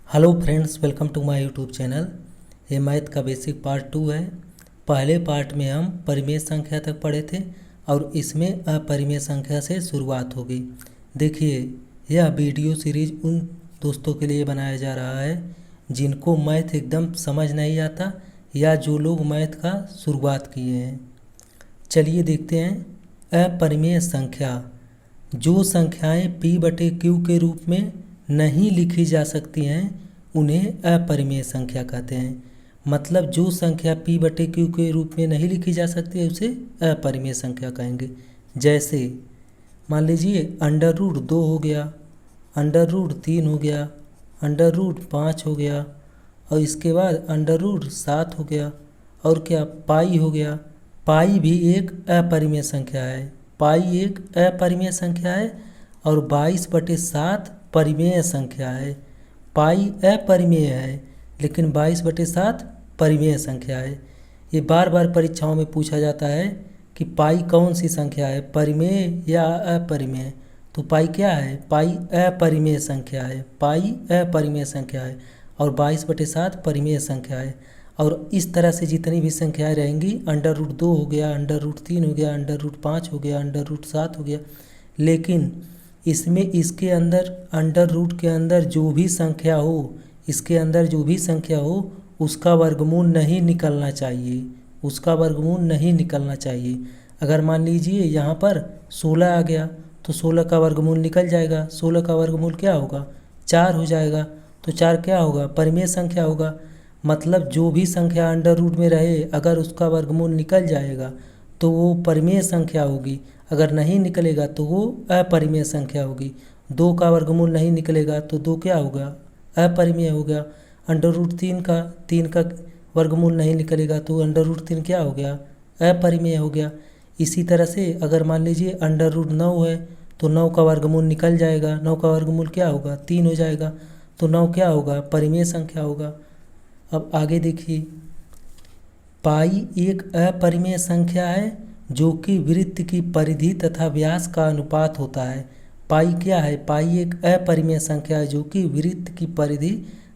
Hello friends, welcome to my YouTube channel. ये math का basic part 2 है। पहले पार्ट में हम परिमेय संख्या तक पढ़े थे और इसमें अपरिमेय संख्या से शुरुआत होगी। देखिए, यह वीडियो सीरीज उन दोस्तों के लिए बनाया जा रहा है जिनको मैथ एकदम समझ नहीं आता या जो लोग मैथ का शुरुआत किए हैं। चलिए देखते हैं। अपरिमेय संख्या, जो संख्याएं p/q के रूप में नहीं लिखी जा सकती हैं उन्हें अपरिमेय संख्या कहते हैं। मतलब जो संख्या p/q के रूप में नहीं लिखी जा सकती है उसे अपरिमेय संख्या कहेंगे। जैसे मान लीजिए √2 हो गया, √3 हो गया, √5 हो गया और इसके बाद √7 हो गया और क्या पाई हो गया। पाई भी एक अपरिमेय संख्या है। पाई एक अपरिमेय संख्या है और 22/7 परिमेय संख्या है। पाई अपरिमेय है लेकिन 22/7 परिमेय संख्या है। ये बार बार परीक्षाओं में पूछा जाता है कि पाई कौन सी संख्या है, परिमेय या अपरिमेय। तो पाई क्या है? पाई अपरिमेय संख्या है। पाई अपरिमेय संख्या है और 22/7 परिमेय संख्या है। और इस तरह से जितनी भी संख्याएं रहेंगी, √2 हो गया, √3 हो गया, √5 हो गया, √7 हो गया, लेकिन इसमें इसके अंदर √ के अंदर जो भी संख्या हो, इसके अंदर जो भी संख्या हो उसका वर्गमूल नहीं निकलना चाहिए। उसका वर्गमूल नहीं निकलना चाहिए। अगर मान लीजिए यहाँ पर 16 आ गया तो 16 का वर्गमूल निकल जाएगा। 16 का वर्गमूल क्या होगा? 4 हो जाएगा। तो 4 क्या होगा? परिमेय संख्या होगा। मतलब जो भी संख्या √ में रहे अगर उसका वर्गमूल निकल जाएगा तो वो परिमेय संख्या होगी। अगर नहीं निकलेगा तो वो अपरिमेय संख्या होगी। 2 का वर्गमूल नहीं निकलेगा तो 2 क्या होगा? अपरिमेय हो गया। √3 का वर्गमूल नहीं निकलेगा तो √3 क्या हो गया? अपरिमेय हो गया। इसी तरह से अगर मान लीजिए √9 है तो 9 का वर्गमूल निकल जाएगा। 9 का वर्गमूल क्या होगा? 3 हो जाएगा। तो 9 क्या होगा? परिमेय संख्या होगा। अब आगे देखिए, पाई एक अपरिमेय संख्या है जो कि वृत्त की परिधि तथा व्यास का अनुपात होता है। पाई क्या है? पाई एक अपरिमेय संख्या है जो कि वृत्त की परिधि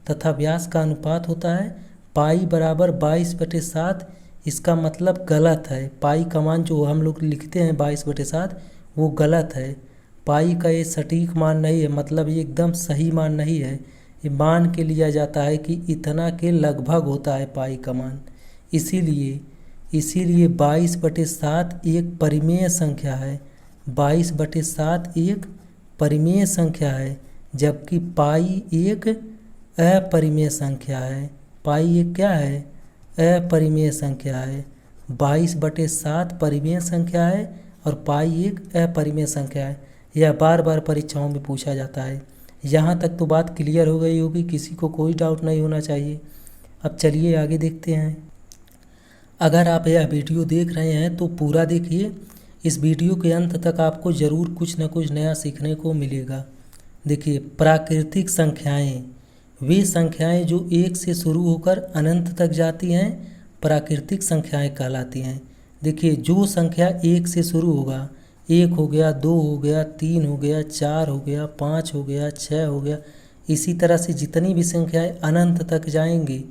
तथा व्यास का अनुपात होता है। पाई बराबर 22/7, इसका मतलब गलत है। पाई का मान जो हम लोग लिखते हैं 22/7 वो गलत है। पाई का ये सटीक मान नहीं है, मतलब ये एकदम सही मान नहीं है। ये मान के लिया जाता है कि इतना के लगभग होता है पाई का मान। इसीलिए 22/7 एक परिमेय संख्या है। 22/7 एक परिमेय संख्या है जबकि पाई एक अपरिमेय संख्या है। पाई एक क्या है? अपरिमेय संख्या है। 22/7 परिमेय संख्या है और पाई एक अपरिमेय संख्या है। यह बार बार परीक्षाओं में पूछा जाता है। यहाँ तक तो बात क्लियर हो गई होगी, किसी को कोई डाउट नहीं होना चाहिए। अब चलिए आगे देखते हैं। अगर आप यह वीडियो देख रहे हैं तो पूरा देखिए। इस वीडियो के अंत तक आपको ज़रूर कुछ न कुछ नया सीखने को मिलेगा। देखिए, प्राकृतिक संख्याएं, वे संख्याएं जो 1 से शुरू होकर अनंत तक जाती हैं प्राकृतिक संख्याएं कहलाती हैं। देखिए, जो संख्या 1 से शुरू होगा, 1 हो गया, 2 हो गया, 3 हो गया, 4 हो गया, 5 हो गया, 6 हो गया, इसी तरह से जितनी भी संख्याएं अनंत तक जाएंगी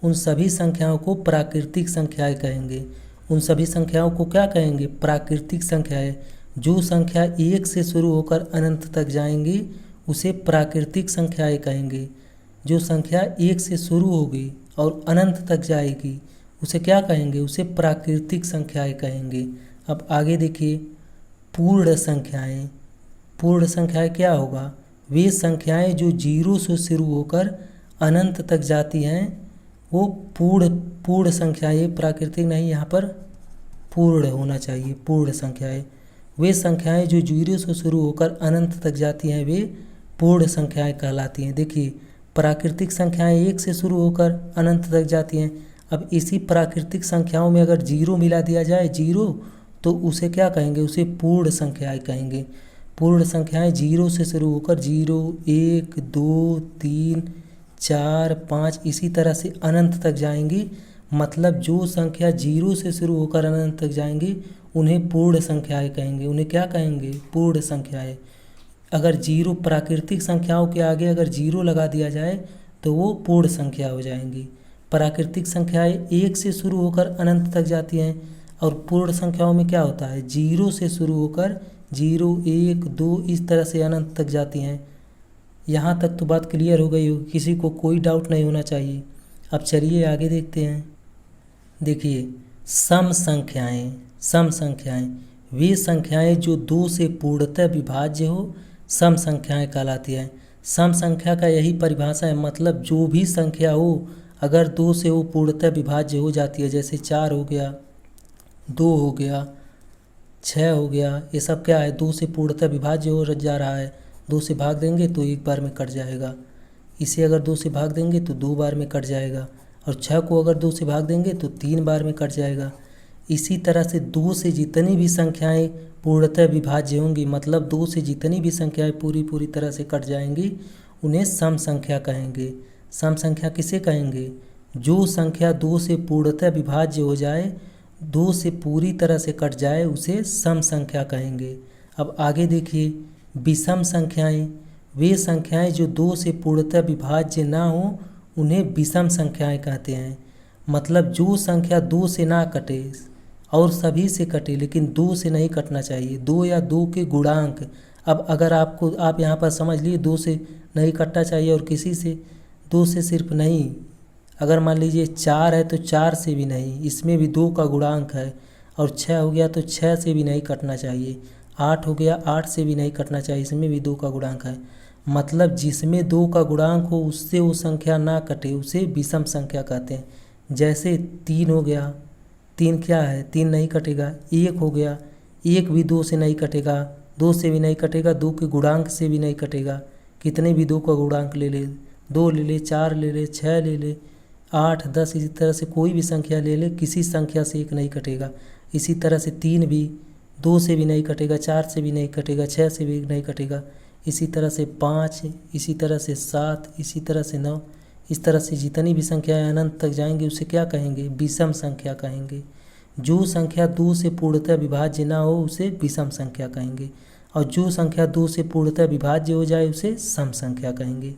उन सभी संख्याओं को प्राकृतिक संख्याएं कहेंगे। उन सभी संख्याओं को क्या कहेंगे? प्राकृतिक संख्याएं। जो संख्या 1 से शुरू होकर अनंत तक जाएंगी उसे प्राकृतिक संख्याएं कहेंगे। जो संख्या 1 से शुरू होगी और अनंत तक जाएगी उसे क्या कहेंगे? उसे प्राकृतिक संख्याएं कहेंगे। अब आगे देखिए, पूर्ण संख्याएं। पूर्ण संख्याएं क्या होगा? वे संख्याएं जो 0 से शुरू होकर अनंत तक जाती हैं वो पूर्ण संख्याएं, प्राकृतिक नहीं, यहाँ पर पूर्ण होना चाहिए। पूर्ण संख्याएं, वे संख्याएं जो 0 से शुरू होकर अनंत तक जाती हैं वे पूर्ण संख्याएं कहलाती हैं। देखिए, प्राकृतिक संख्याएं 1 से शुरू होकर अनंत तक जाती हैं। अब इसी प्राकृतिक संख्याओं में अगर 0 मिला दिया जाए, 0, तो उसे क्या कहेंगे? उसे पूर्ण संख्याएं कहेंगे। पूर्ण संख्याएं 0 से शुरू होकर 0, 1, 2, 3, 4, 5 इसी तरह से अनंत तक जाएंगी। मतलब जो संख्या 0 से शुरू होकर अनंत तक जाएंगी उन्हें पूर्ण संख्याएं कहेंगे। उन्हें क्या कहेंगे? पूर्ण संख्याएं। अगर 0 प्राकृतिक संख्याओं के आगे अगर 0 लगा दिया जाए तो वो पूर्ण संख्या हो जाएंगी। प्राकृतिक संख्याएं 1 से शुरू होकर अनंत तक जाती हैं, और पूर्ण संख्याओं में क्या होता है, 0 से शुरू होकर 0, 1, 2 इस तरह से अनंत तक जाती हैं। यहाँ तक तो बात क्लियर हो गई होगी, किसी को कोई डाउट नहीं होना चाहिए। अब चलिए आगे देखते हैं। देखिए, सम संख्याएं वे संख्याएं जो 2 से पूर्णतः विभाज्य हो, सम संख्याएं कहलाती हैं। सम संख्या का यही परिभाषा है, मतलब जो भी संख्या हो अगर 2 से वो पूर्णतः विभाज्य हो जाती है, जैसे 4 हो गया, 2 हो गया, 6 हो गया, ये सब क्या है, 2 से पूर्णतः विभाज्य हो जा रहा है। 2 से भाग देंगे तो एक बार में कट जाएगा, इसे अगर 2 से भाग देंगे तो 2 बार में कट जाएगा, और 6 को अगर 2 से भाग देंगे तो 3 बार में कट जाएगा। इसी तरह से 2 से जितनी भी संख्याएं पूर्णतः विभाज्य होंगी, मतलब 2 से जितनी भी संख्याएं पूरी तरह से कट जाएंगी, उन्हें सम संख्या कहेंगे। सम संख्या किसे कहेंगे, जो संख्या 2 से पूर्णतः विभाज्य हो जाए, 2 से पूरी तरह से कट जाए, उसे सम संख्या कहेंगे। अब आगे देखिए, विषम संख्याएं वे संख्याएं जो 2 से पूर्णतः विभाज्य ना हो, उन्हें विषम संख्याएं कहते हैं। मतलब जो संख्या 2 से ना कटे और सभी से कटे, लेकिन 2 से नहीं कटना चाहिए, 2 या 2 के गुणांक। अब अगर आप यहाँ पर समझ लिए 2 से नहीं कटना चाहिए, और किसी से 2 से सिर्फ नहीं, अगर मान लीजिए 4 है तो 4 से भी नहीं, इसमें भी 2 का गुणांक है, और 6 हो गया तो 6 से भी नहीं कटना चाहिए, 8 हो गया 8 से भी नहीं कटना चाहिए, इसमें भी 2 का गुणांक है। मतलब जिसमें 2 का गुणांक हो उससे वो संख्या ना कटे, उसे विषम संख्या कहते हैं। जैसे 3 हो गया, 3 क्या है, 3 नहीं कटेगा। 1 हो गया, 1 भी 2 से नहीं कटेगा, 2 से भी नहीं कटेगा, 2 के गुणांक से भी नहीं कटेगा। कितने भी 2 का गुणांक ले ले, 2 ले ले, 4 ले ले, 6 ले ले, 8, 10, इसी तरह से कोई भी संख्या ले ले, किसी संख्या से 1 नहीं कटेगा। इसी तरह से 3 भी 2 से भी नहीं कटेगा, 4 से भी नहीं कटेगा, 6 से भी नहीं कटेगा। इसी तरह से 5, इसी तरह से 7, इसी तरह से 9, इस तरह से जितनी भी संख्याएं अनंत तक जाएंगी उसे क्या कहेंगे, विषम संख्या कहेंगे। जो संख्या 2 से पूर्णतः विभाज्य ना हो उसे विषम संख्या कहेंगे, और जो संख्या 2 से पूर्णतः विभाज्य हो जाए उसे सम संख्या कहेंगे।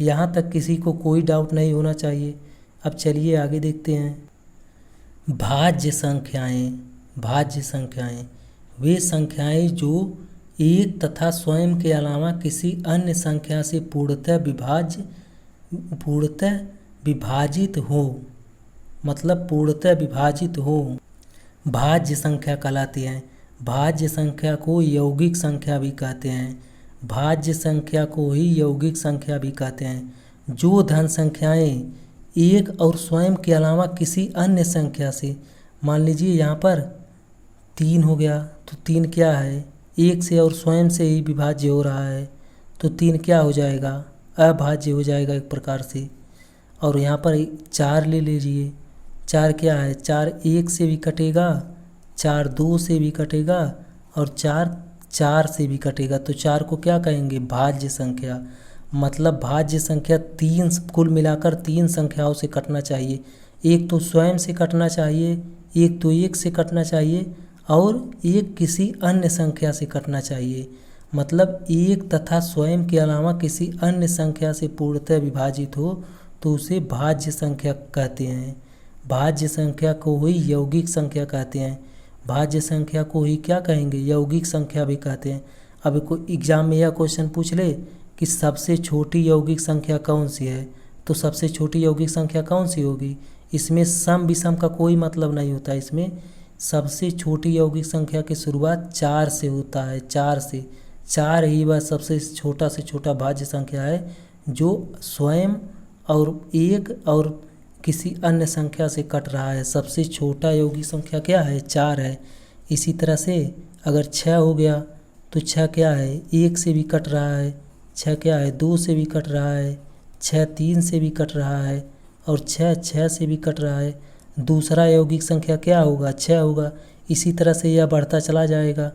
यहाँ तक किसी को कोई डाउट नहीं होना चाहिए। अब चलिए आगे देखते हैं। भाज्य संख्याएं वे संख्याएं जो एक तथा स्वयं के अलावा किसी अन्य संख्या से पूर्णतः विभाजित हो, मतलब पूर्णतः विभाजित हो, भाज्य संख्या कहलाती हैं। भाज्य संख्या को यौगिक संख्या भी कहते हैं। भाज्य संख्या को ही यौगिक संख्या भी कहते हैं। जो धन संख्याएं एक और स्वयं के अलावा किसी अन्य संख्या से, मान लीजिए यहाँ पर 3 हो गया, तो 3 क्या है, 1 से और स्वयं से ही विभाज्य हो रहा है, तो 3 क्या हो जाएगा, अभाज्य हो जाएगा एक प्रकार से। और यहाँ पर 4 ले लीजिए, 4 क्या है, 4 1 से भी कटेगा, 4 2 से भी कटेगा, और 4 4 से भी कटेगा, तो 4 को क्या कहेंगे, भाज्य संख्या। मतलब भाज्य संख्या 3 कुल मिलाकर 3 संख्याओं से कटना चाहिए। एक तो स्वयं से कटना चाहिए, एक तो 1 से कटना चाहिए, और एक किसी अन्य संख्या से कटना चाहिए। मतलब 1 तथा स्वयं के अलावा किसी अन्य संख्या से पूर्णतः विभाजित हो तो उसे भाज्य संख्या कहते हैं। भाज्य संख्या को ही यौगिक संख्या कहते हैं। भाज्य संख्या को ही क्या कहेंगे, यौगिक संख्या भी कहते हैं। अब कोई एग्जाम में यह क्वेश्चन पूछ ले कि सबसे छोटी यौगिक संख्या कौन सी है, तो सबसे छोटी यौगिक संख्या कौन सी होगी। इसमें सम विषम का कोई मतलब नहीं होता। इसमें सबसे छोटी यौगिक संख्या की शुरुआत 4 से होता है। 4 ही वह सबसे छोटा से छोटा भाज्य संख्या है जो स्वयं और 1 और किसी अन्य संख्या से कट रहा है। सबसे छोटा यौगिक संख्या क्या है, 4 है। इसी तरह से अगर 6 हो गया तो 6 क्या है, 1 से भी कट रहा है। 6 क्या है, 2 से भी कट रहा है। 6 3 से भी कट रहा है, और 6 6 से भी कट रहा है। दूसरा यौगिक संख्या क्या होगा, 6 होगा। इसी तरह से यह बढ़ता चला जाएगा।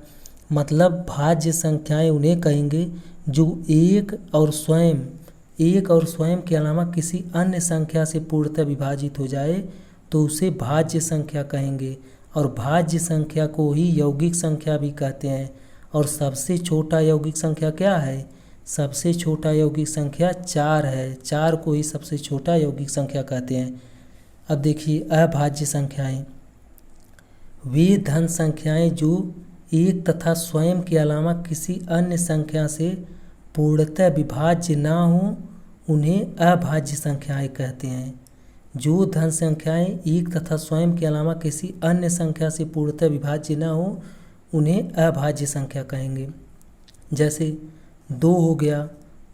मतलब भाज्य संख्याएं उन्हें कहेंगे जो एक और स्वयं के अलावा किसी अन्य संख्या से पूर्णतः विभाजित हो जाए तो उसे भाज्य संख्या कहेंगे। और भाज्य संख्या को ही यौगिक संख्या भी कहते हैं। और सबसे छोटा यौगिक संख्या क्या है, सबसे छोटा यौगिक संख्या 4 है। 4 को ही सबसे छोटा यौगिक संख्या कहते हैं। अब देखिए अभाज्य संख्याएं, वे धन संख्याएं जो एक तथा स्वयं के अलावा किसी अन्य संख्या से पूर्णतः विभाज्य ना हो उन्हें अभाज्य संख्याएं कहते हैं। जो धन संख्याएं एक तथा स्वयं के अलावा किसी अन्य संख्या से पूर्णतः विभाज्य ना हो उन्हें अभाज्य संख्या कहेंगे। जैसे 2 हो गया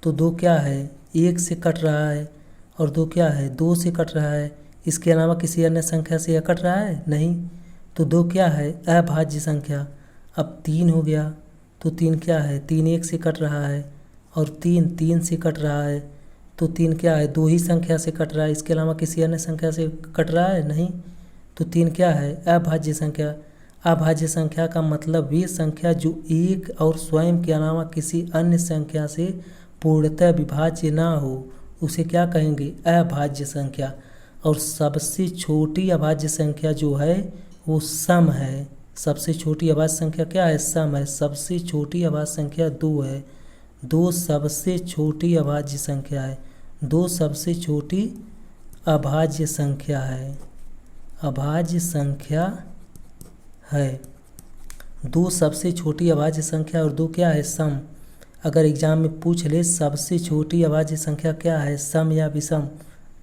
तो 2 क्या है, 1 से कट रहा है, और 2 क्या है, 2 से कट रहा है। इसके अलावा किसी अन्य संख्या से यह कट रहा है नहीं, तो 2 क्या है, अभाज्य संख्या। अब 3 हो गया तो 3 क्या है, 3 1 से कट रहा है, और 3 से कट रहा है, तो 3 क्या है, 2 ही संख्या से कट रहा है। इसके अलावा किसी अन्य संख्या से कट रहा है नहीं, तो 3 क्या है, अभाज्य संख्या। अभाज्य संख्या का मतलब वे संख्या जो एक और स्वयं के अलावा किसी अन्य संख्या से पूर्णतः विभाज्य ना हो उसे क्या कहेंगे, अभाज्य संख्या। और सबसे छोटी अभाज्य संख्या जो है वो सम है। सबसे छोटी अभाज्य संख्या क्या है, सम है। सबसे छोटी अभाज्य संख्या 2 है। 2 सबसे छोटी अभाज्य संख्या है। 2 सबसे छोटी अभाज्य संख्या है, अभाज्य संख्या है। 2 सबसे छोटी अभाज्य संख्या और 2 क्या है, सम। अगर एग्जाम में पूछ ले सबसे छोटी अभाज्य संख्या क्या है, सम या विषम,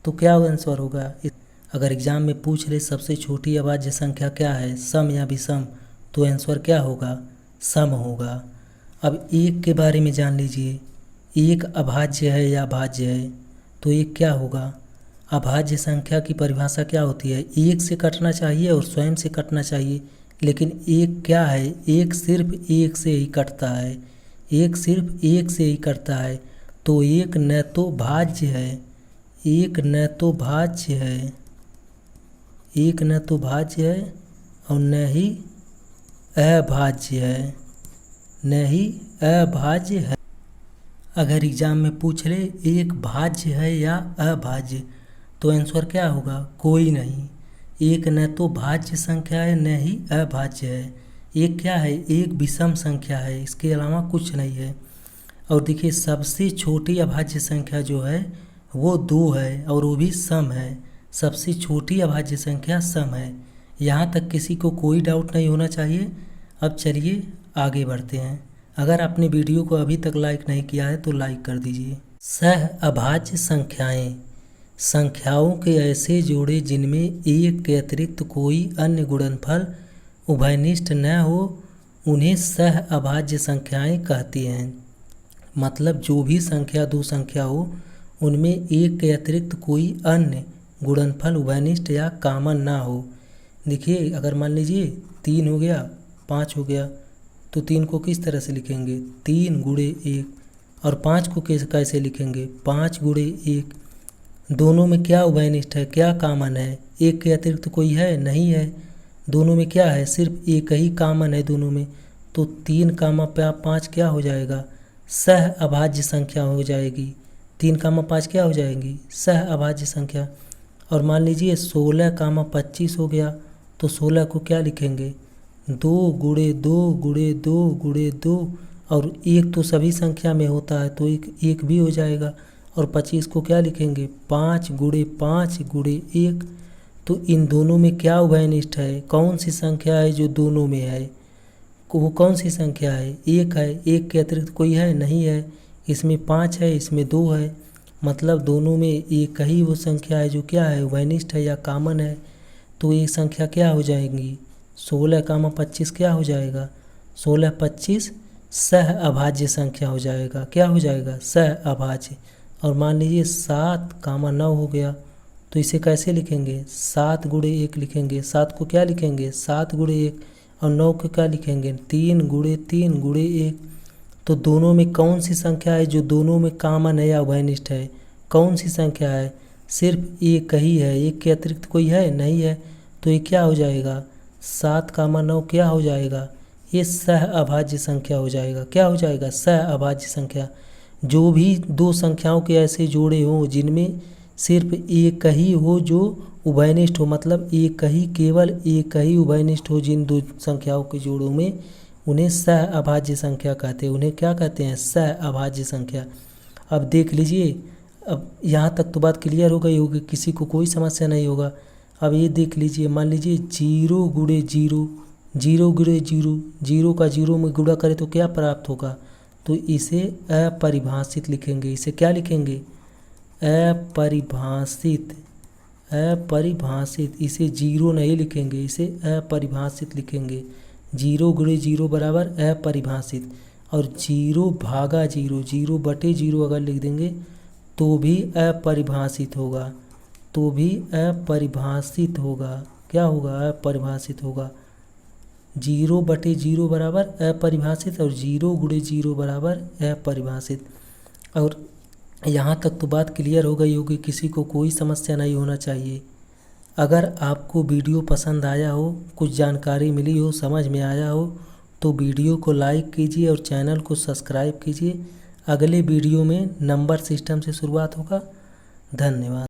तो क्या आंसर होगा। अगर एग्जाम में पूछ ले सबसे छोटी अभाज्य संख्या क्या है, सम या विषम, तो आंसर क्या होगा, सम होगा। अब 1 के बारे में जान लीजिए। 1 अभाज्य है या भाज्य है, तो 1 क्या होगा। अभाज्य संख्या की परिभाषा क्या होती है, 1 से कटना चाहिए और स्वयं से कटना चाहिए, लेकिन 1 क्या है, 1 सिर्फ 1 से ही कटता है। 1 सिर्फ 1 से ही कटता है, तो 1 न तो भाज्य है, 1 न तो भाज्य है, 1 न तो भाज्य है और न ही अभाज्य है, न ही अभाज्य है। अगर एग्जाम में पूछ ले 1 भाज्य है या अभाज्य, तो आंसर क्या होगा, कोई नहीं। 1 न तो भाज्य संख्या है न ही अभाज्य है। 1 क्या है, 1 विषम संख्या है, इसके अलावा कुछ नहीं है। और देखिए सबसे छोटी अभाज्य संख्या जो है वो 2 है और वो भी सम है। सबसे छोटी अभाज्य संख्या सम है। यहाँ तक किसी को कोई डाउट नहीं होना चाहिए। अब चलिए आगे बढ़ते हैं। अगर आपने वीडियो को अभी तक लाइक नहीं किया है तो लाइक कर दीजिए। सह अभाज्य संख्याएं, संख्याओं के ऐसे जोड़े जिनमें एक के अतिरिक्त कोई अन्य गुणनफल उभयनिष्ठ न हो उन्हें सह अभाज्य संख्याएं कहती हैं। मतलब जो भी संख्या 2 संख्या हो उनमें एक के अतिरिक्त कोई अन्य गुणनफल उभयनिष्ठ या कॉमन ना हो। देखिए अगर मान लीजिए 3 हो गया, 5 हो गया, तो 3 को किस तरह से लिखेंगे, 3 गुणे 1, और 5 को कैसे लिखेंगे, 5 गुणे 1। दोनों में क्या उभयनिष्ठ है, क्या कॉमन है, एक के अतिरिक्त कोई है नहीं है। दोनों में क्या है, सिर्फ एक ही कॉमन है दोनों में, तो 3 कामा 5 क्या हो जाएगा, सह अभाज्य संख्या हो जाएगी। 3 कामा 5 क्या हो जाएगी, सह अभाज्य संख्या। और मान लीजिए 16 कामा 25 हो गया, तो 16 को क्या लिखेंगे, 2 गुणे 2 गुणे 2 गुणे 2, और 1 तो सभी संख्या में होता है तो एक भी हो जाएगा। और 25 को क्या लिखेंगे, 5 गुणे 5 गुणे 1। तो इन दोनों में क्या उभयनिष्ठ है, कौन सी संख्या है जो दोनों में है, वो कौन सी संख्या है, 1 है। 1 के अतिरिक्त कोई है नहीं है। इसमें 5 है, इसमें 2 है, मतलब दोनों में एक ही वो संख्या है जो क्या है, उभयनिष्ठ है या कॉमन है। तो ये संख्या क्या हो जाएंगी, 16 कामा 25 क्या हो जाएगा, 16 25 सह अभाज्य संख्या हो जाएगा। क्या हो जाएगा, सह अभाज्य। और मान लीजिए 7 कामा 9 हो गया, तो इसे कैसे लिखेंगे, 7 गुणे 1 लिखेंगे। 7 को क्या लिखेंगे, 7 गुणे 1, और 9 को क्या लिखेंगे, 3 गुणे 3 गुणे 1। तो दोनों में कौन सी संख्या है जो दोनों में कॉमन है या उभयनिष्ठ है, कौन सी संख्या है, सिर्फ एक ही है, एक के अतिरिक्त कोई है नहीं है। तो ये क्या हो जाएगा, 7 कामा 9 क्या हो जाएगा, ये सह अभाज्य संख्या हो जाएगा। क्या हो जाएगा, सह अभाज्य संख्या। जो भी 2 संख्याओं के ऐसे जोड़े हों जिनमें सिर्फ एक ही हो जो उभयनिष्ठ हो, मतलब एक ही, केवल एक ही उभयनिष्ठ हो जिन 2 संख्याओं के जोड़ों में, उन्हें सह अभाज्य संख्या कहते हैं। उन्हें क्या कहते हैं? सह अभाज्य संख्या। अब देख लीजिए, अब यहाँ तक तो बात क्लियर हो गई होगी, किसी को कोई समस्या नहीं होगा। अब ये देख लीजिए, मान लीजिए 0 गुणे 0, 0 गुणे 0, 0 का 0 में गुणा करें तो क्या प्राप्त होगा? तो इसे अपरिभाषित लिखेंगे। इसे क्या लिखेंगे? अपरिभाषित। अपरिभाषित। इसे 0 नहीं लिखेंगे, इसे अपरिभाषित लिखेंगे। 0 गुणे 0 बराबर अपरिभाषित। और 0 भागा 0, 0 बटे 0 अगर लिख देंगे तो भी अपरिभाषित होगा, तो भी अपरिभाषित होगा। क्या होगा? अपरिभाषित होगा। 0 बटे 0 बराबर अपरिभाषित और 0 गुणे 0 बराबर अपरिभाषित। और यहाँ तक तो बात क्लियर हो गई होगी, किसी को कोई समस्या नहीं होना चाहिए। अगर आपको वीडियो पसंद आया हो, कुछ जानकारी मिली हो, समझ में आया हो, तो वीडियो को लाइक कीजिए और चैनल को सब्सक्राइब कीजिए। अगले वीडियो में नंबर सिस्टम से शुरुआत होगा। धन्यवाद।